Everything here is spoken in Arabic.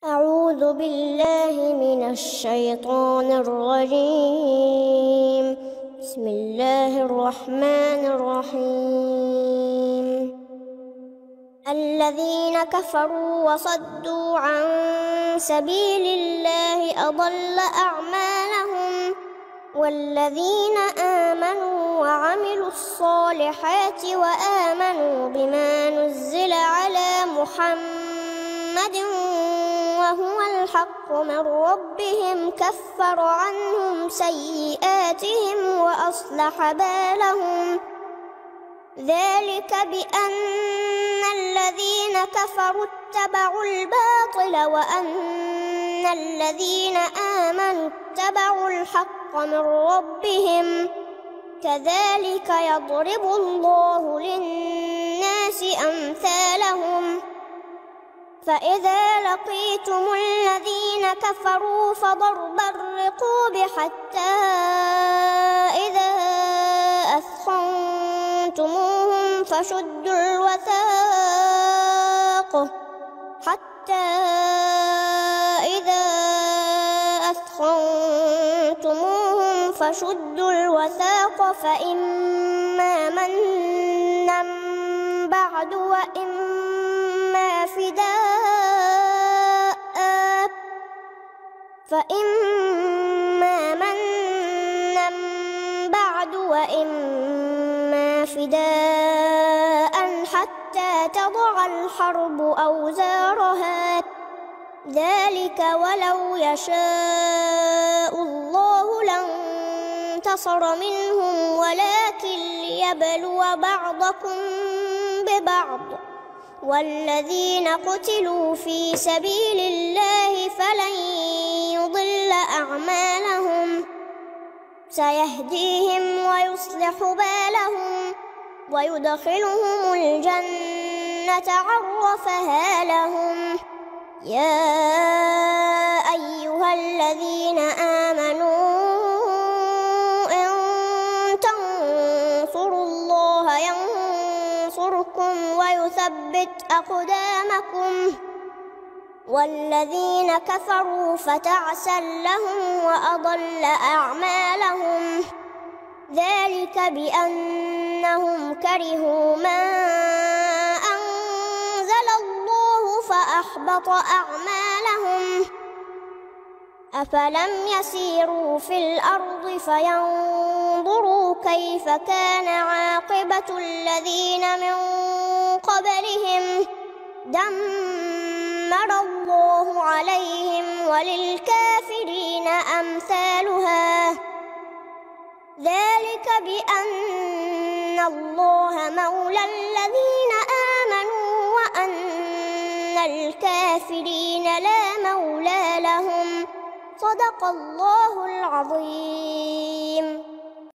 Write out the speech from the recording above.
أعوذ بالله من الشيطان الرجيم. بسم الله الرحمن الرحيم. الذين كفروا وصدوا عن سبيل الله أضل أعمالهم، والذين آمنوا وعملوا الصالحات وآمنوا بما نزل على محمد وهو الحق من ربهم كفر عنهم سيئاتهم وأصلح بالهم. ذلك بأن الذين كفروا اتبعوا الباطل وأن الذين آمنوا اتبعوا الحق من ربهم. كذلك يضرب الله للناس أمثالهم. فإذا لقيتم الذين كفروا فضرب الرقاب حتى إذا أثخنتموهم فشدوا الوثاق فإما منا بعد وإما فداء حتى تضع الحرب أوزارها. ذلك ولو يشاء الله لانتصر منهم ولكن ليبلو بعضكم ببعض. والذين قتلوا في سبيل الله فلن يضل أعمالهم. سيهديهم ويصلح بالهم ويدخلهم الجنة عرفها لهم. يا أيها الذين آمنوا إن تنصروا الله ينصركم ويثبت أقدامكم. والذين كفروا فتعسا لهم وأضل أعمالهم. ذلك بأنهم كرهوا ما أنزل الله فأحبط أعمالهم. أفلم يسيروا في الأرض فينظروا كيف كان عاقبة الذين من قبلهم. دمر الله عليهم وللكافرين أمثالها. ذلك بأن الله مولى الذين آمنوا وأن الكافرين لا مولى لهم. صدق الله العظيم.